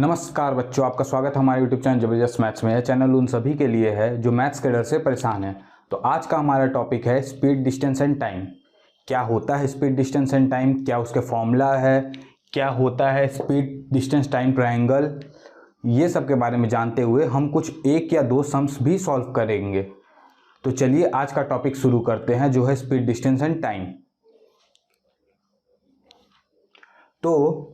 नमस्कार बच्चों, आपका स्वागत है हमारे यूट्यूब चैनल जबरदस्त मैथ्स में। यह चैनल उन सभी के लिए है जो मैथ्स के डर से परेशान है। तो आज का हमारा टॉपिक है स्पीड, डिस्टेंस एंड टाइम। क्या होता है स्पीड, डिस्टेंस एंड टाइम, क्या उसके फॉर्मूला है, क्या होता है स्पीड डिस्टेंस टाइम ट्रायंगल, ये सब के बारे में जानते हुए हम कुछ एक या दो सम्स भी सॉल्व करेंगे। तो चलिए आज का टॉपिक शुरू करते हैं, जो है स्पीड, डिस्टेंस एंड टाइम। तो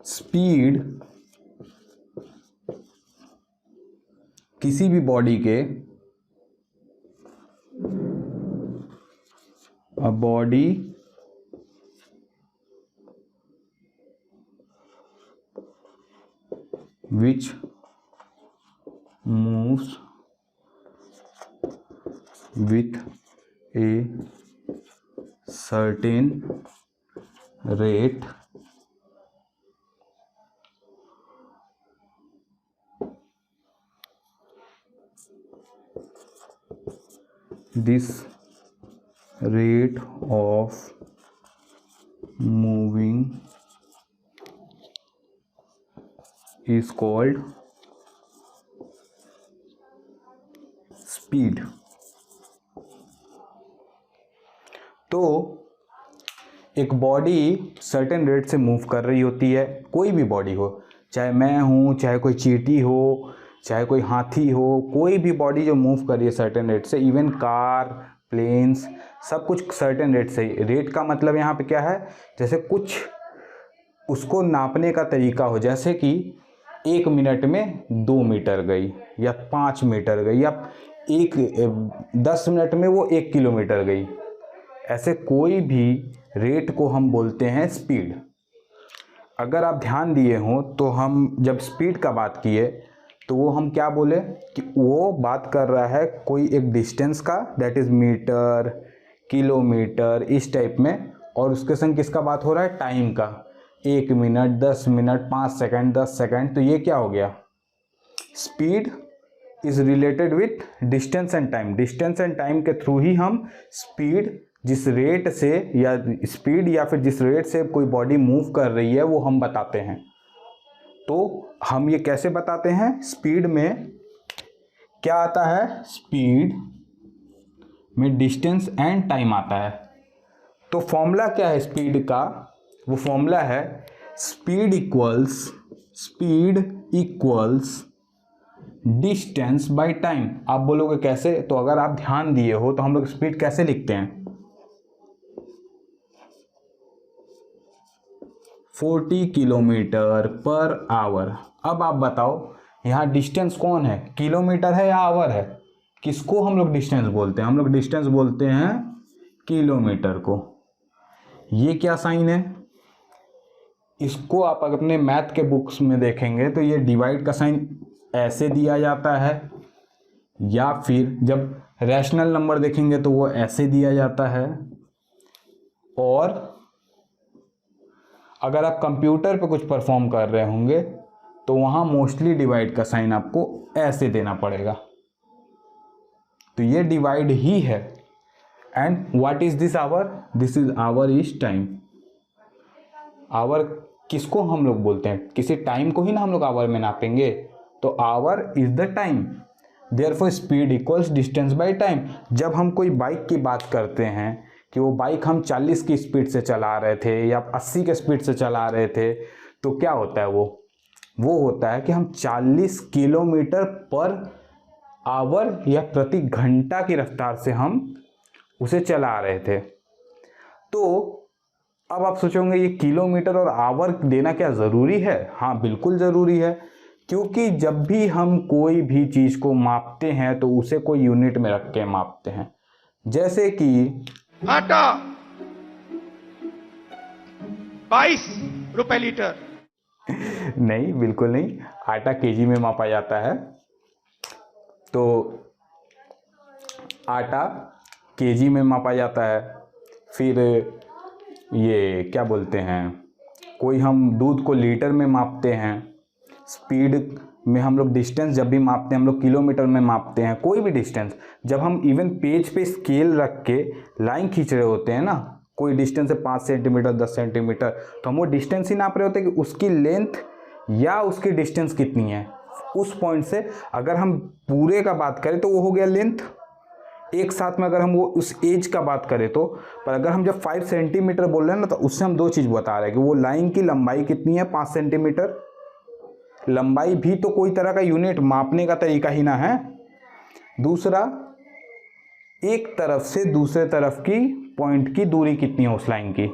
स्पीड किसी भी बॉडी के, a body which moves with a certain rate this rate of moving is called speed। तो एक बॉडी सर्टेन रेट से मूव कर रही होती है, कोई भी बॉडी हो, चाहे मैं हूँ, चाहे कोई चींटी हो, चाहे कोई हाथी हो, कोई भी बॉडी जो मूव कर रही है सर्टेन रेट से, इवन कार, प्लेन्स, सब कुछ सर्टेन रेट से। रेट का मतलब यहाँ पे क्या है, जैसे कुछ उसको नापने का तरीका हो, जैसे कि 1 मिनट में 2 मीटर गई या 5 मीटर गई या 10 मिनट में वो 1 किलोमीटर गई, ऐसे कोई भी रेट को हम बोलते हैं स्पीड। अगर आप ध्यान दिए हों तो हम जब स्पीड का बात किए तो वो हम क्या बोले कि वो बात कर रहा है कोई एक डिस्टेंस का, दैट इज़ मीटर, किलोमीटर, इस टाइप में, और उसके संग किसका बात हो रहा है, टाइम का। 1 मिनट, 10 मिनट, 5 सेकंड, 10 सेकंड, तो ये क्या हो गया, speed is related with distance and time. Distance and time के थ्रू ही हम स्पीड, जिस रेट से या स्पीड या फिर जिस रेट से कोई बॉडी मूव कर रही है वो हम बताते हैं। तो हम ये कैसे बताते हैं, स्पीड में क्या आता है, स्पीड में डिस्टेंस एंड टाइम आता है। तो फॉर्मूला क्या है स्पीड का, वो फॉर्मूला है speed equals distance by time. आप बोलोगे कैसे, तो अगर आप ध्यान दिए हो तो हम लोग स्पीड कैसे लिखते हैं, 40 किलोमीटर पर आवर। अब आप बताओ यहाँ डिस्टेंस कौन है, किलोमीटर है या आवर है, किसको हम लोग डिस्टेंस बोलते हैं, हम लोग डिस्टेंस बोलते हैं किलोमीटर को। ये क्या साइन है, इसको आप अपने मैथ के बुक्स में देखेंगे तो ये डिवाइड का साइन ऐसे दिया जाता है, या फिर जब रैशनल नंबर देखेंगे तो वो ऐसे दिया जाता है, और अगर आप कंप्यूटर पे कुछ परफॉर्म कर रहे होंगे तो वहाँ मोस्टली डिवाइड का साइन आपको ऐसे देना पड़ेगा। तो ये डिवाइड ही है। And what is this hour, this is hour is time. Hour किसको हम लोग बोलते हैं, किसी टाइम को ही ना हम लोग आवर में नापेंगे, तो our is the time. Therefore speed equals distance by time. जब हम कोई बाइक की बात करते हैं कि वो बाइक हम 40 की स्पीड से चला रहे थे या 80 के स्पीड से चला रहे थे, तो क्या होता है, वो होता है कि हम 40 किलोमीटर पर आवर या प्रति घंटा की रफ्तार से हम उसे चला रहे थे। तो अब आप सोचोगे ये किलोमीटर और आवर देना क्या ज़रूरी है, हाँ बिल्कुल ज़रूरी है, क्योंकि जब भी हम कोई भी चीज़ को मापते हैं तो उसे कोई यूनिट में रख के मापते हैं। जैसे कि आटा 22 रुपए लीटर। नहीं, बिल्कुल नहीं, आटा केजी में मापा जाता है। तो आटा केजी में मापा जाता है। फिर ये क्या बोलते हैं, कोई हम दूध को लीटर में मापते हैं, स्पीड में हम लोग डिस्टेंस जब भी मापते हैं हम लोग किलोमीटर में मापते हैं, कोई भी डिस्टेंस जब हम इवन पेज पे स्केल रख के लाइन खींच रहे होते हैं ना, कोई डिस्टेंस है 5 सेंटीमीटर 10 सेंटीमीटर, तो हम वो डिस्टेंस ही नाप रहे होते हैं कि उसकी लेंथ या उसकी डिस्टेंस कितनी है। उस पॉइंट से अगर हम पूरे का बात करें तो वो हो गया लेंथ एक साथ में, अगर हम वो उस एज का बात करें तो। पर अगर हम जब 5 सेंटीमीटर बोल रहे हैं ना, तो उससे हम दो चीज़ बता रहे हैं कि वो लाइन की लंबाई कितनी है 5 सेंटीमीटर। लंबाई भी तो कोई तरह का यूनिट मापने का तरीका ही ना है। दूसरा, एक तरफ से दूसरे तरफ की पॉइंट की दूरी कितनी है उस लाइन की,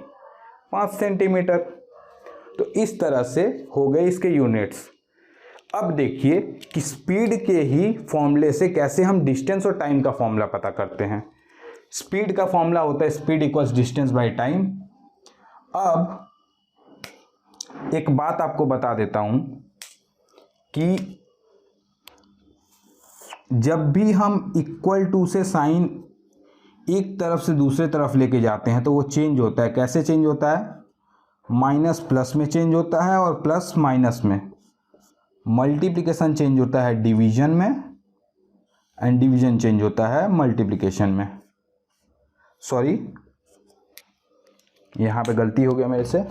5 सेंटीमीटर। तो इस तरह से हो गए इसके यूनिट्स। अब देखिए कि स्पीड के ही फॉर्मूले से कैसे हम डिस्टेंस और टाइम का फॉर्मूला पता करते हैं। स्पीड का फॉर्मूला होता है speed equals distance by time. अब एक बात आपको बता देता हूं कि जब भी हम इक्वल टू से साइन एक तरफ से दूसरे तरफ लेके जाते हैं तो वो चेंज होता है। कैसे चेंज होता है? माइनस प्लस में चेंज होता है और प्लस माइनस में। मल्टीप्लिकेशन चेंज होता है डिवीजन में एंड डिवीजन चेंज होता है मल्टीप्लिकेशन में। सॉरी, यहाँ पे गलती हो गया मेरे से।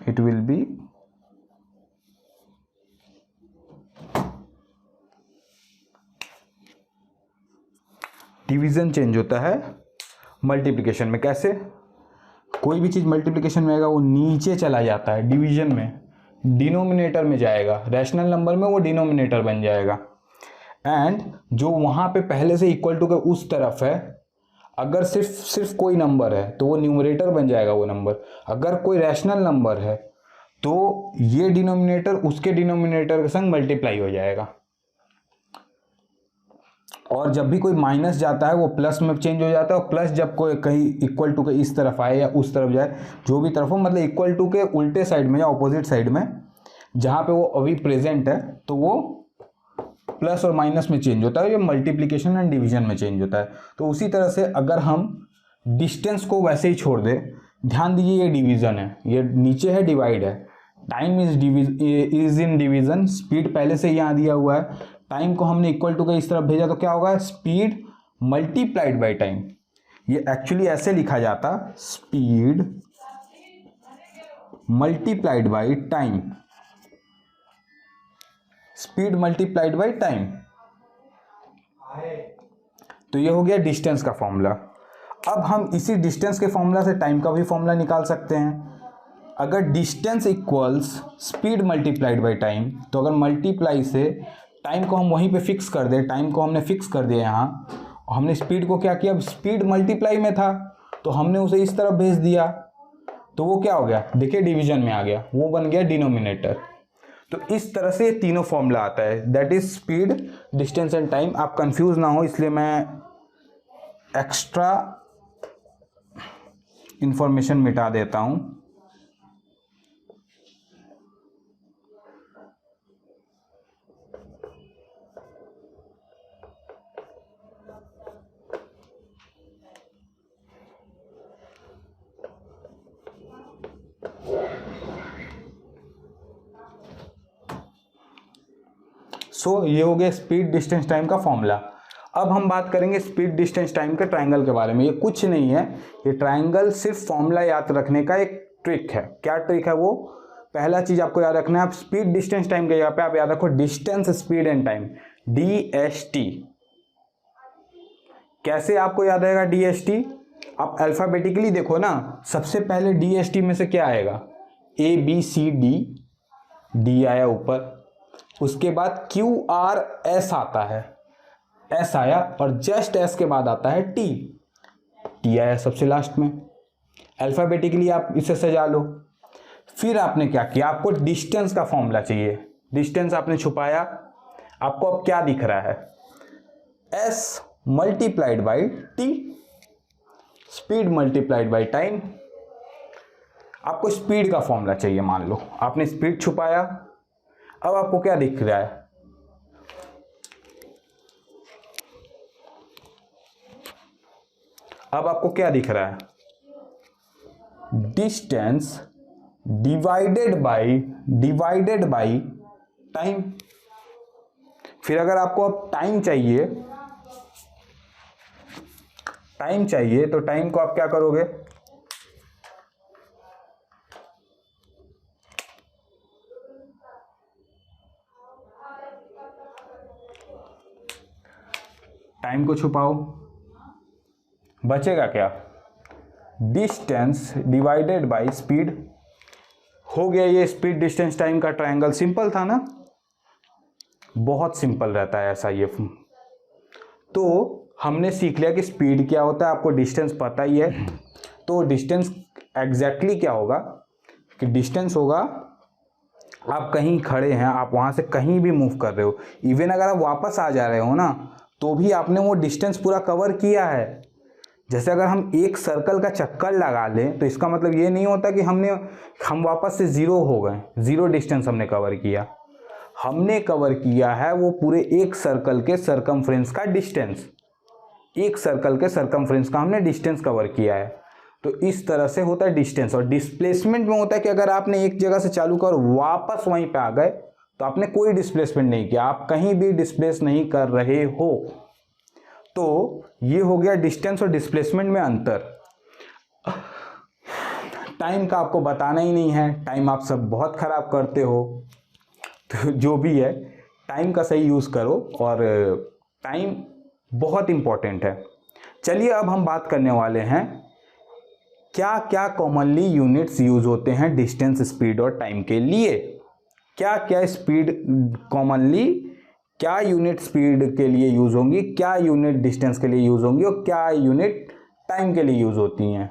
It will be division change होता है मल्टीप्लिकेशन में। कैसे? कोई भी चीज़ मल्टीप्लिकेशन में आएगा वो नीचे चला जाता है, डिवीजन में डिनोमिनेटर में जाएगा, रैशनल नंबर में वो डिनोमिनेटर बन जाएगा। एंड जो वहाँ पे पहले से इक्वल टू के उस तरफ है, अगर सिर्फ कोई नंबर है तो वो न्यूमरेटर बन जाएगा वो नंबर। अगर कोई रैशनल नंबर है तो ये डिनोमिनेटर उसके डिनोमिनेटर के संग मल्टीप्लाई हो जाएगा। और जब भी कोई माइनस जाता है वो प्लस में चेंज हो जाता है, और प्लस जब कोई कहीं इक्वल टू के इस तरफ आए या उस तरफ जाए, जो भी तरफ हो, मतलब इक्वल टू के उल्टे साइड में या ऑपोजिट साइड में जहाँ पे वो अभी प्रेजेंट है, तो वो प्लस और माइनस में चेंज होता है, ये मल्टीप्लिकेशन एंड डिवीजन में चेंज होता है। तो उसी तरह से अगर हम डिस्टेंस को वैसे ही छोड़ दें, ध्यान दीजिए ये डिवीजन है, ये नीचे है डिवाइड है, time is in division, speed पहले से यहाँ दिया हुआ है, टाइम को हमने इक्वल टू के इस तरफ भेजा तो क्या होगा? Speed multiplied by time. ये एक्चुअली ऐसे लिखा जाता, speed multiplied by time, speed multiplied by time. तो ये हो गया डिस्टेंस का फॉर्मूला। अब हम इसी डिस्टेंस के फॉर्मूला से टाइम का भी फॉर्मूला निकाल सकते हैं। अगर distance equals speed multiplied by time, तो अगर मल्टीप्लाई से टाइम को हम वहीं पे फिक्स कर दें, टाइम को हमने फिक्स कर दिया यहाँ, और हमने स्पीड को क्या किया? अब स्पीड मल्टीप्लाई में था तो हमने उसे इस तरफ भेज दिया, तो वो क्या हो गया? देखिए डिवीजन में आ गया, वो बन गया डिनोमिनेटर। तो इस तरह से तीनों फॉर्मूला आता है, that is speed, distance and time. आप कंफ्यूज ना हो इसलिए मैं एक्स्ट्रा इंफॉर्मेशन मिटा देता हूं। ये हो गया स्पीड डिस्टेंस टाइम का फॉर्मूला। अब हम बात करेंगे स्पीड डिस्टेंस टाइम के ट्रायंगल के बारे में। ये कुछ नहीं है, ये ट्रायंगल सिर्फ फॉर्मूला याद रखने का एक ट्रिक है। क्या ट्रिक है वो? पहला चीज आपको याद रखना है, आप स्पीड डिस्टेंस टाइम के जगह पे आप याद रखो distance speed and time, DST। कैसे आपको याद आएगा DST? आप अल्फाबेटिकली देखो ना, सबसे पहले DST में से क्या आएगा? ABCD, D आया ऊपर, उसके बाद QRS आता है, S आया, और जस्ट S के बाद आता है T आया सबसे लास्ट में। अल्फाबेटिकली आप इसे सजा लो। फिर आपने क्या किया? आपको डिस्टेंस का फॉर्मूला चाहिए, डिस्टेंस आपने छुपाया, आपको अब क्या दिख रहा है? S multiplied by T, speed multiplied by time. आपको स्पीड का फॉर्मूला चाहिए, मान लो आपने स्पीड छुपाया, अब आपको क्या दिख रहा है? अब आपको क्या दिख रहा है? Distance divided by time. फिर अगर आपको अब टाइम चाहिए तो टाइम को आप क्या करोगे, टाइम को छुपाओ, बचेगा क्या, डिस्टेंस डिवाइडेड बाय स्पीड। हो गया ये स्पीड डिस्टेंस टाइम का ट्रायंगल। सिंपल था ना, बहुत सिंपल रहता है ऐसा ये। तो हमने सीख लिया कि स्पीड क्या होता है, आपको डिस्टेंस पता ही है। तो डिस्टेंस एग्जैक्टली क्या होगा कि डिस्टेंस होगा, आप कहीं खड़े हैं, आप वहाँ से कहीं भी मूव कर रहे हो, इवन अगर आप वापस आ जा रहे हो ना, तो भी आपने वो डिस्टेंस पूरा कवर किया है। जैसे अगर हम एक सर्कल का चक्कर लगा लें तो इसका मतलब ये नहीं होता कि हम वापस से ज़ीरो हो गए, ज़ीरो डिस्टेंस हमने कवर किया। हमने कवर किया है वो पूरे एक सर्कल के सरकमफ्रेंस का डिस्टेंस, एक सर्कल के सरकमफ्रेंस का हमने डिस्टेंस कवर किया है। तो इस तरह से होता है डिस्टेंस। और डिस्प्लेसमेंट में होता है कि अगर आपने एक जगह से चालू कर वापस वहीं पे आ गए तो आपने कोई डिस्प्लेसमेंट नहीं किया, आप कहीं भी डिस्प्लेस नहीं कर रहे हो। तो ये हो गया डिस्टेंस और डिस्प्लेसमेंट में अंतर। टाइम का आपको बताना ही नहीं है, टाइम आप सब बहुत खराब करते हो। तो जो भी है, टाइम का सही यूज़ करो, और टाइम बहुत इंपॉर्टेंट है। चलिए अब हम बात करने वाले हैं क्या क्या कॉमनली यूनिट्स यूज़ होते हैं डिस्टेंस, स्पीड और टाइम के लिए। क्या क्या स्पीड कॉमनली, क्या यूनिट स्पीड के लिए यूज़ होंगी, क्या यूनिट डिस्टेंस के लिए यूज़ होंगी, और क्या यूनिट टाइम के लिए यूज़ होती हैं।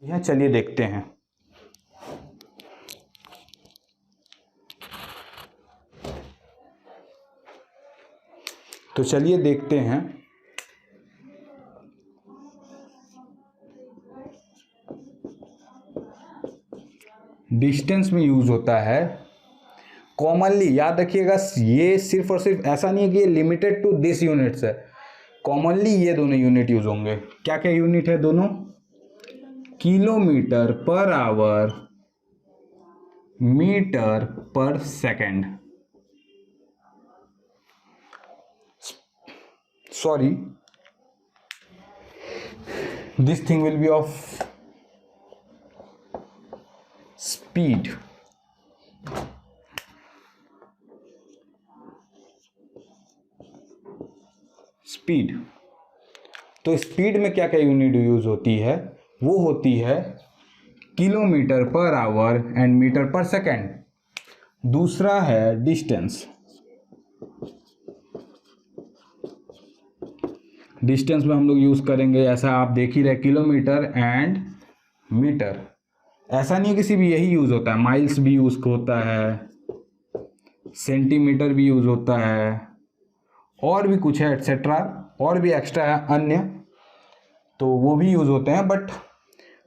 यह चलिए देखते हैं। तो चलिए देखते हैं। डिस्टेंस में यूज़ होता है कॉमनली, याद रखिएगा, ये सिर्फ और सिर्फ ऐसा नहीं है कि ये लिमिटेड टू दिस यूनिट्स है। कॉमनली ये दोनों यूनिट यूज होंगे। क्या क्या यूनिट है दोनों, kilometre per our, metre per second. Sorry, this thing will be of speed. Speed, तो स्पीड में क्या क्या यूनिट यूज होती है, वो होती है kilometre per hour and metre per second. दूसरा है डिस्टेंस। डिस्टेंस में हम लोग यूज करेंगे, ऐसा आप देख ही रहे, किलोमीटर एंड मीटर। ऐसा नहीं है किसी भी, यही यूज होता है, माइल्स भी यूज होता है, सेंटीमीटर भी यूज होता है, और भी कुछ है एटसेट्रा, और भी एक्स्ट्रा है अन्य, तो वो भी यूज होते हैं, but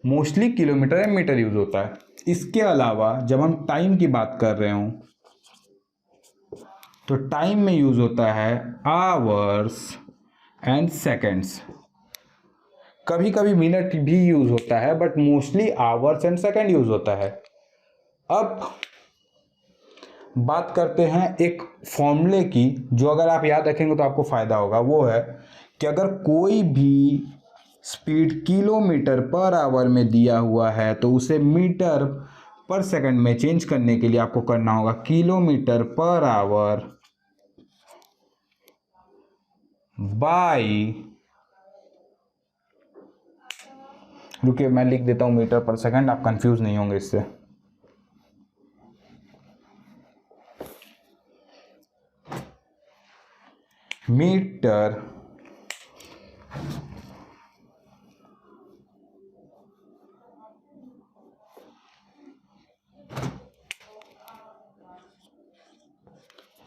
mostly kilometre and metre use होता है। इसके अलावा जब हम टाइम की बात कर रहे हूं तो टाइम में यूज होता है आवर्स एंड सेकेंड्स। कभी कभी मिनट भी यूज होता है, but mostly hours and second use होता है। अब बात करते हैं एक फॉर्मूले की, जो अगर आप याद रखेंगे तो आपको फायदा होगा। वो है कि अगर कोई भी स्पीड किलोमीटर पर आवर में दिया हुआ है तो उसे मीटर पर सेकंड में चेंज करने के लिए आपको करना होगा किलोमीटर पर आवर बाई, रुकिए मैं लिख देता हूं मीटर पर सेकंड, आप कंफ्यूज नहीं होंगे इससे। मीटर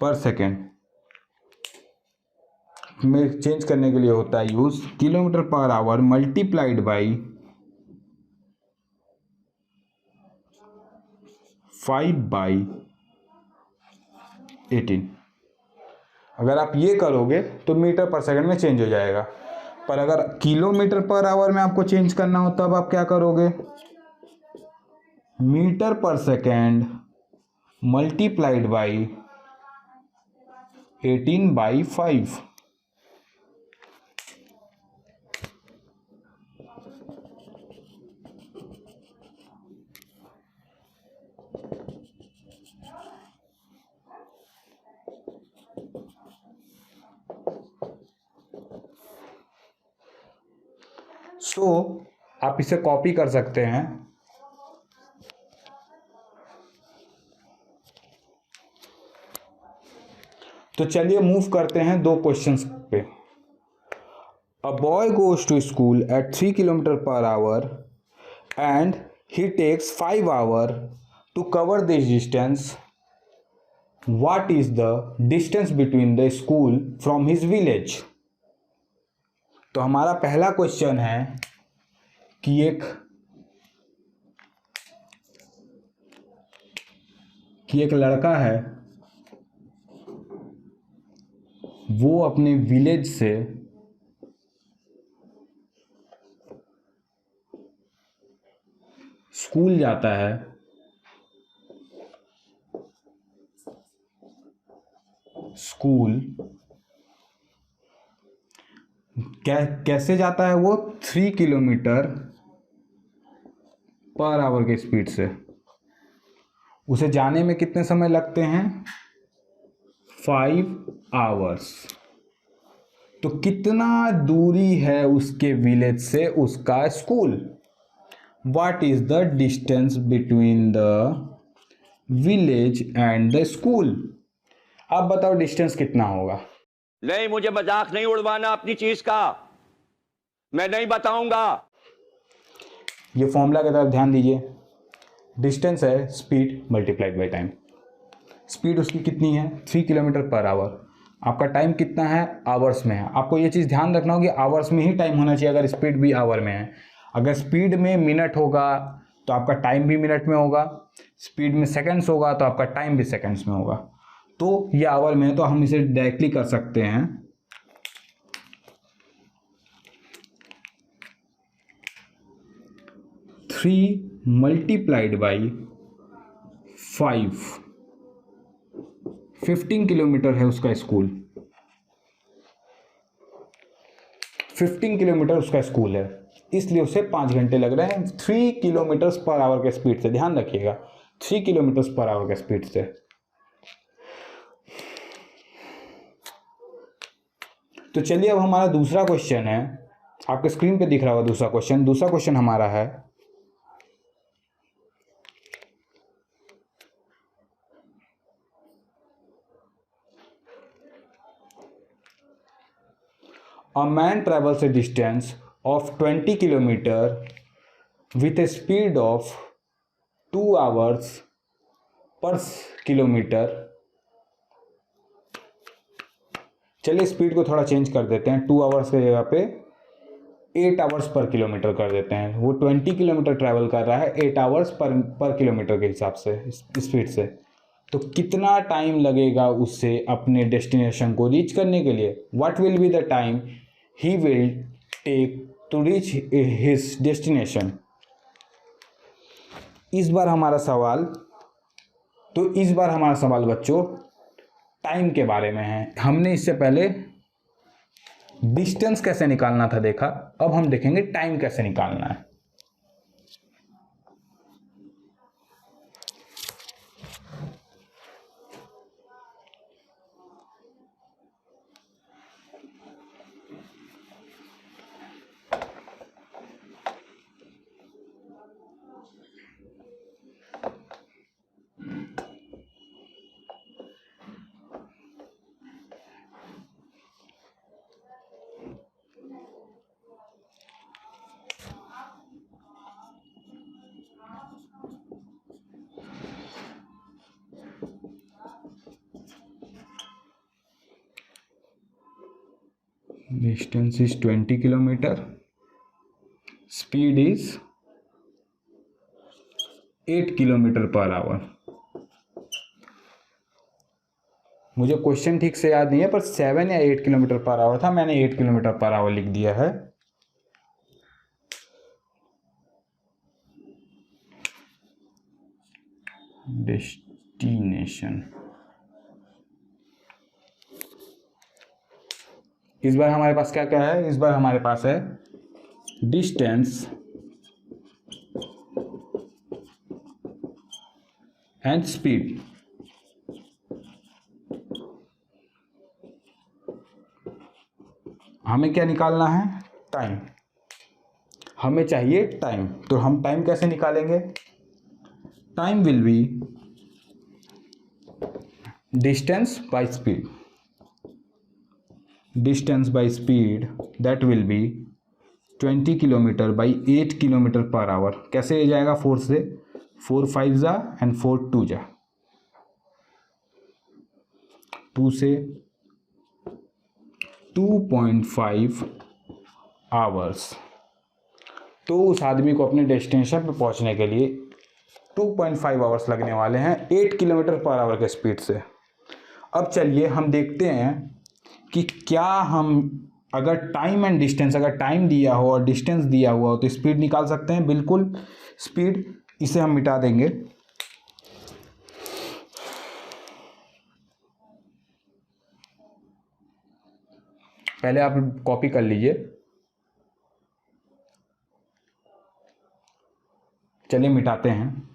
पर सेकेंड में चेंज करने के लिए होता है use kilometre per our multiplied by 5/18। अगर आप ये करोगे तो मीटर पर सेकंड में चेंज हो जाएगा, पर अगर किलोमीटर पर आवर में आपको चेंज करना हो तब आप क्या करोगे, metre per second multiplied by 18/5। आप इसे कॉपी कर सकते हैं। तो चलिए मूव करते हैं दो क्वेश्चंस पे। A boy goes to school at 3 kilometre per hour and he takes 5 hour to cover this distance. What is the distance between the school from his village. तो हमारा पहला क्वेश्चन है कि एक लड़का है, वो अपने विलेज से स्कूल जाता है। स्कूल कैसे जाता है वो? 3 किलोमीटर पर आवर के स्पीड से। उसे जाने में कितने समय लगते हैं? 5 आवर्स। तो कितना दूरी है उसके विलेज से उसका school? What is the distance between the village and the school. अब बताओ डिस्टेंस कितना होगा? नहीं, मुझे मजाक नहीं उड़वाना अपनी चीज का, मैं नहीं बताऊंगा। ये फॉर्मूला की तरफ ध्यान दीजिए। डिस्टेंस है speed multiplied by time. Speed उसकी कितनी है? 3 किलोमीटर पर आवर। आपका टाइम कितना है? आवर्स में है। आपको ये चीज़ ध्यान रखना होगी, आवर्स में ही टाइम होना चाहिए अगर स्पीड भी आवर में है। अगर स्पीड में मिनट होगा तो आपका टाइम भी मिनट में होगा, स्पीड में सेकंड्स होगा तो आपका टाइम भी सेकंड्स में होगा। तो ये आवर में है, तो हम इसे डायरेक्टली कर सकते हैं। Three multiplied by 5। 15 किलोमीटर है उसका स्कूल। 15 किलोमीटर उसका स्कूल है, इसलिए उसे 5 घंटे लग रहे हैं 3 किलोमीटर पर आवर के स्पीड से। ध्यान रखिएगा, 3 किलोमीटर पर आवर के स्पीड से। तो चलिए अब हमारा दूसरा क्वेश्चन है, आपके स्क्रीन पे दिख रहा होगा दूसरा क्वेश्चन। दूसरा क्वेश्चन हमारा है, a man travels a distance of 20 kilometer with a speed of 2 hours per kilometer। चलिए स्पीड को थोड़ा चेंज कर देते हैं, 2 आवर्स की जगह पे 8 आवर्स पर किलोमीटर कर देते हैं। वो 20 किलोमीटर ट्रैवल कर रहा है 8 आवर्स पर किलोमीटर के हिसाब से स्पीड से। तो कितना टाइम लगेगा उससे अपने डेस्टिनेशन को रीच करने के लिए? What will be the time he will take to reach his destination. इस बार हमारा सवाल बच्चों टाइम के बारे में है। हमने इससे पहले डिस्टेंस कैसे निकालना था देखा, अब हम देखेंगे टाइम कैसे निकालना है। Distance is 20 kilometer, speed is 8 kilometre per our. मुझे क्वेश्चन ठीक से याद नहीं है, पर 7 या 8 किलोमीटर पर आवर था, मैंने 8 किलोमीटर पर आवर लिख दिया है। डेस्टिनेशन। इस बार हमारे पास क्या क्या है? इस बार हमारे पास है डिस्टेंस एंड स्पीड। हमें क्या निकालना है? टाइम। हमें चाहिए टाइम। तो हम टाइम कैसे निकालेंगे? Time will be distance by speed. Distance by speed that will be 20 kilometre by 8 kilometre per our. कैसे हो जाएगा? 4 से 4 5 जा एंड 4 2 जा, 2 से 2.5 आवर्स। तो उस आदमी को अपने डेस्टिनेशन पे पहुंचने के लिए 2.5 आवर्स लगने वाले हैं 8 किलोमीटर पर आवर के स्पीड से। अब चलिए हम देखते हैं कि क्या हम अगर टाइम एंड डिस्टेंस, अगर टाइम दिया हो और डिस्टेंस दिया हुआ हो तो स्पीड निकाल सकते हैं। बिल्कुल स्पीड, इसे हम मिटा देंगे। पहले आप कॉपी कर लीजिए। चलिए मिटाते हैं।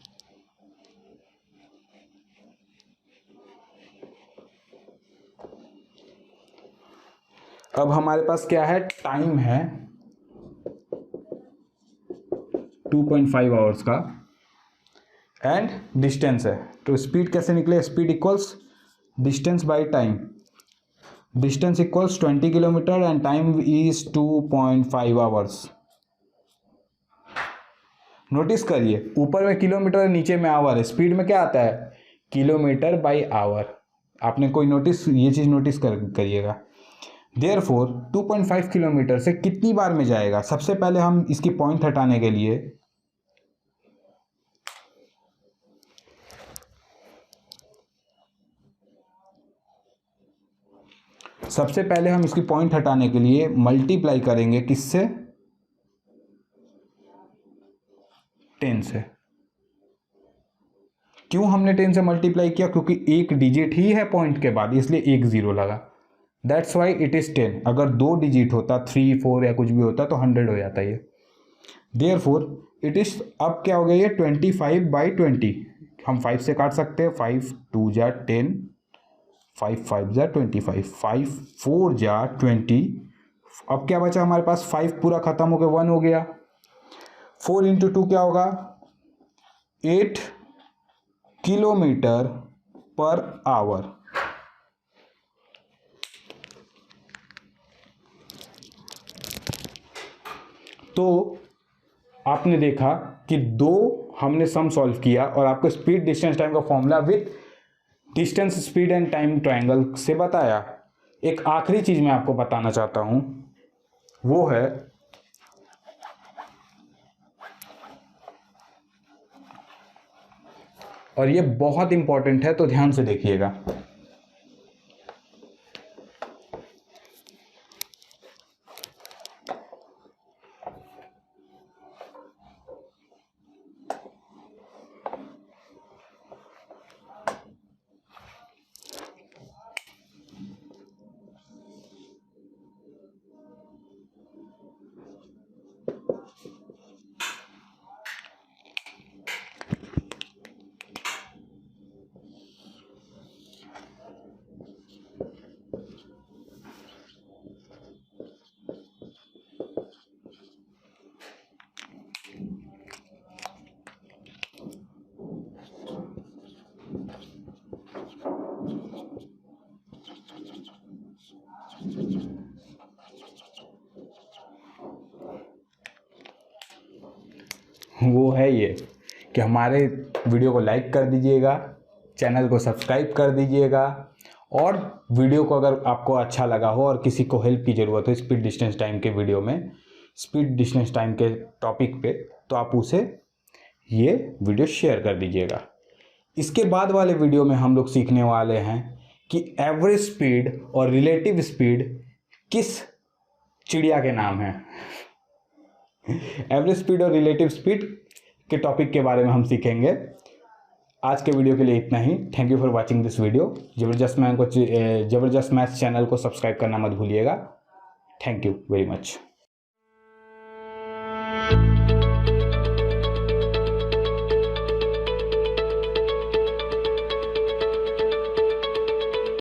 अब हमारे पास क्या है? टाइम है 2.5 आवर्स का एंड डिस्टेंस है। तो स्पीड कैसे निकले? Speed equals distance by time. Distance equals 20 kilometre and time is 2.5 hours. Notice करिए, ऊपर में किलोमीटर है, नीचे में आवर है। स्पीड में क्या आता है? Kilometre by hour. आपने कोई नोटिस, ये चीज़ नोटिस करिएगा। देयरफॉर 2.5 किलोमीटर से कितनी बार में जाएगा? सबसे पहले हम इसकी पॉइंट हटाने के लिए मल्टीप्लाई करेंगे किससे? 10 से। क्यों हमने 10 से मल्टीप्लाई किया? क्योंकि एक डिजिट ही है पॉइंट के बाद, इसलिए एक जीरो लगा। That's why it is 10। अगर 2 डिजिट होता, 3 4 या कुछ भी होता तो 100 हो जाता ये। देयरफॉर इट इज़, अब क्या हो गया ये? 25/20। हम 5 से काट सकते हैं। 5 2 जा 10, 5 5 जा 25, 5 4 जा 20। अब क्या बचा हमारे पास? 5 पूरा खत्म हो गया, 1 हो गया। 4 इंटू 2 क्या होगा? 8 किलोमीटर पर आवर। तो आपने देखा कि दो हमने सम सॉल्व किया और आपको स्पीड डिस्टेंस टाइम का formula with distance speed and time triangle से बताया। एक आखिरी चीज मैं आपको बताना चाहता हूं, वो है और ये बहुत इंपॉर्टेंट है, तो ध्यान से देखिएगा। वो है ये कि हमारे वीडियो को लाइक कर दीजिएगा, चैनल को सब्सक्राइब कर दीजिएगा, और वीडियो को अगर आपको अच्छा लगा हो और किसी को हेल्प की ज़रूरत हो स्पीड डिस्टेंस टाइम के वीडियो में, स्पीड डिस्टेंस टाइम के टॉपिक पे, तो आप उसे ये वीडियो शेयर कर दीजिएगा। इसके बाद वाले वीडियो में हम लोग सीखने वाले हैं कि एवरेज स्पीड और रिलेटिव स्पीड किस चिड़िया के नाम है। एवरेज स्पीड और रिलेटिव स्पीड के टॉपिक के बारे में हम सीखेंगे। आज के वीडियो के लिए इतना ही। Thank you for watching this video. जबरदस्त मैथ्स चैनल को सब्सक्राइब करना मत भूलिएगा। Thank you very much.